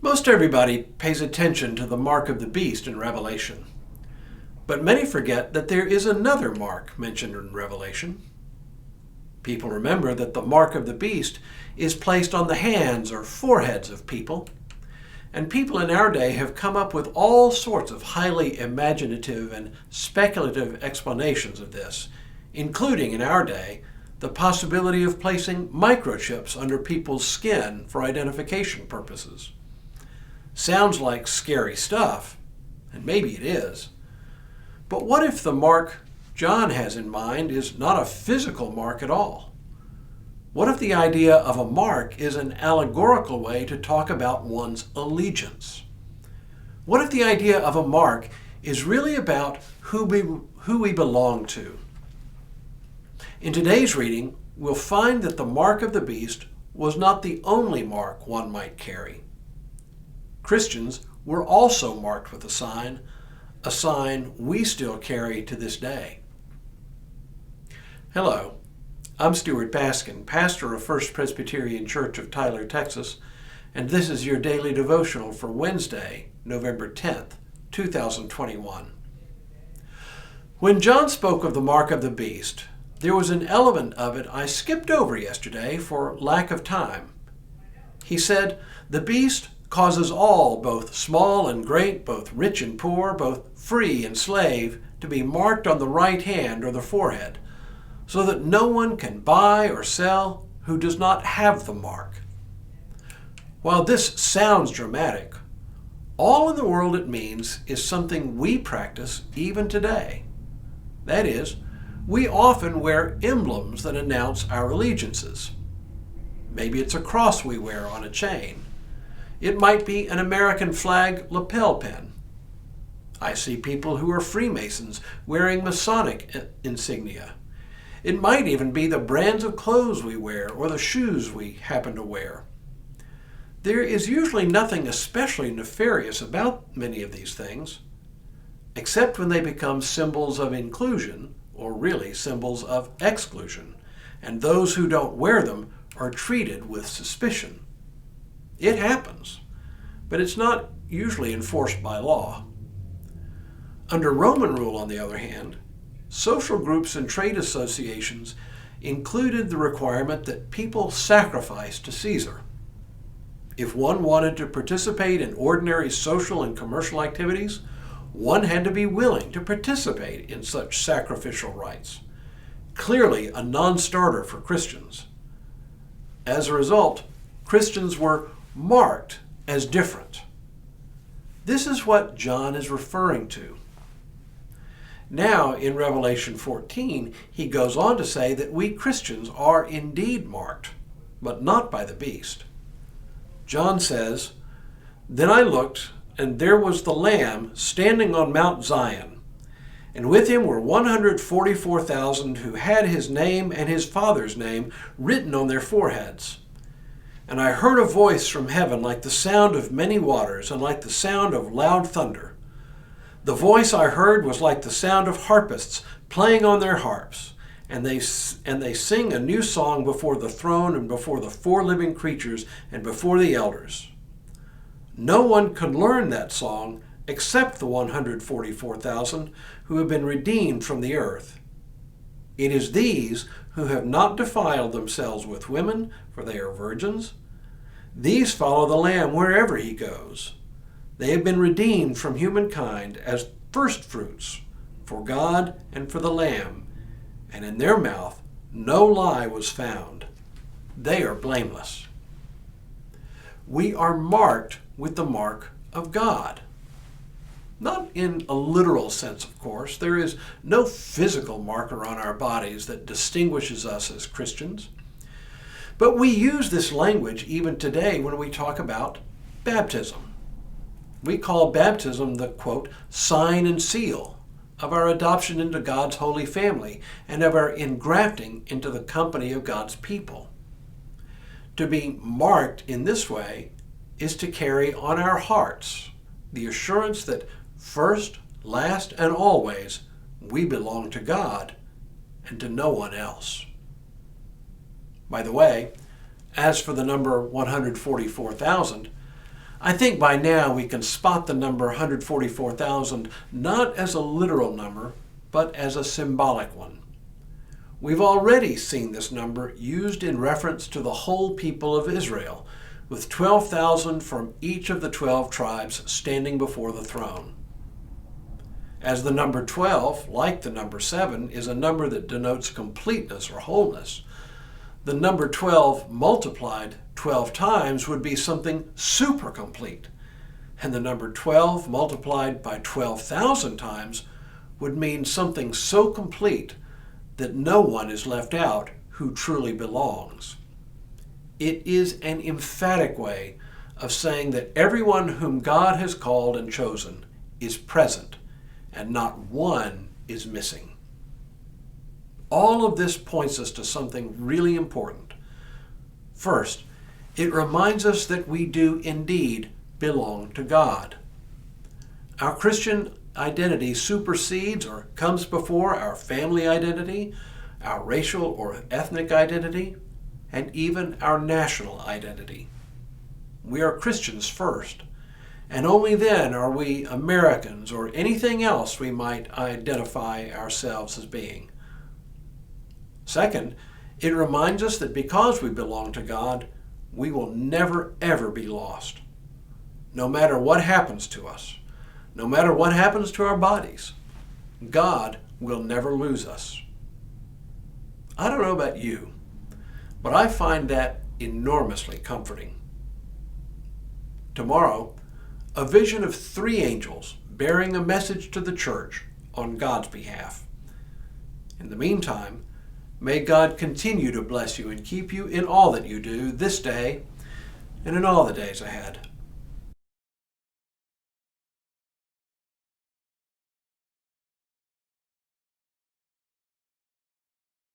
Most everybody pays attention to the mark of the beast in Revelation. But many forget that there is another mark mentioned in Revelation. People remember that the mark of the beast is placed on the hands or foreheads of people. And people in our day have come up with all sorts of highly imaginative and speculative explanations of this, including in our day the possibility of placing microchips under people's skin for identification purposes. Sounds like scary stuff, and maybe it is. But what if the mark John has in mind is not a physical mark at all? What if the idea of a mark is an allegorical way to talk about one's allegiance? What if the idea of a mark is really about who we belong to? In today's reading, we'll find that the mark of the beast was not the only mark one might carry. Christians were also marked with a sign we still carry to this day. Hello, I'm Stuart Baskin, pastor of First Presbyterian Church of Tyler, Texas, and this is your Daily Devotional for Wednesday, November 10th, 2021. When John spoke of the mark of the beast, there was an element of it I skipped over yesterday for lack of time. He said, "The beast causes all, both small and great, both rich and poor, both free and slave, to be marked on the right hand or the forehead, so that no one can buy or sell who does not have the mark." While this sounds dramatic, all in the world it means is something we practice even today. That is, we often wear emblems that announce our allegiances. Maybe it's a cross we wear on a chain. It might be an American flag lapel pin. I see people who are Freemasons wearing Masonic insignia. It might even be the brands of clothes we wear or the shoes we happen to wear. There is usually nothing especially nefarious about many of these things, except when they become symbols of inclusion or really symbols of exclusion, and those who don't wear them are treated with suspicion. It happens, but it's not usually enforced by law. Under Roman rule, on the other hand, social groups and trade associations included the requirement that people sacrifice to Caesar. If one wanted to participate in ordinary social and commercial activities, one had to be willing to participate in such sacrificial rites. Clearly a non-starter for Christians. As a result, Christians were marked as different. This is what John is referring to. Now, in Revelation 14, he goes on to say that we Christians are indeed marked, but not by the beast. John says, "Then I looked, and there was the Lamb standing on Mount Zion, and with him were 144,000 who had his name and his Father's name written on their foreheads. And I heard a voice from heaven like the sound of many waters and like the sound of loud thunder. The voice I heard was like the sound of harpists playing on their harps, and they sing a new song before the throne and before the four living creatures and before the elders. No one can learn that song except the 144,000 who have been redeemed from the earth. It is these who have not defiled themselves with women, for they are virgins. These follow the Lamb wherever he goes. They have been redeemed from humankind as firstfruits for God and for the Lamb, and in their mouth no lie was found. They are blameless." We are marked with the mark of God. Not in a literal sense, of course. There is no physical marker on our bodies that distinguishes us as Christians. But we use this language even today when we talk about baptism. We call baptism the, quote, sign and seal of our adoption into God's holy family and of our engrafting into the company of God's people. To be marked in this way is to carry on our hearts the assurance that first, last, and always we belong to God and to no one else. By the way, as for the number 144,000, I think by now we can spot the number 144,000 not as a literal number, but as a symbolic one. We've already seen this number used in reference to the whole people of Israel, with 12,000 from each of the 12 tribes standing before the throne. As the number 12, like the number 7, is a number that denotes completeness or wholeness, the number 12 multiplied 12 times would be something super complete, and the number 12 multiplied by 12,000 times would mean something so complete that no one is left out who truly belongs. It is an emphatic way of saying that everyone whom God has called and chosen is present, and not one is missing. All of this points us to something really important. First, it reminds us that we do indeed belong to God. Our Christian identity supersedes or comes before our family identity, our racial or ethnic identity, and even our national identity. We are Christians first, and only then are we Americans or anything else we might identify ourselves as being. Second, it reminds us that because we belong to God, we will never, ever be lost. No matter what happens to us, no matter what happens to our bodies, God will never lose us. I don't know about you, but I find that enormously comforting. Tomorrow, a vision of 3 angels bearing a message to the church on God's behalf. In the meantime, may God continue to bless you and keep you in all that you do this day and in all the days ahead.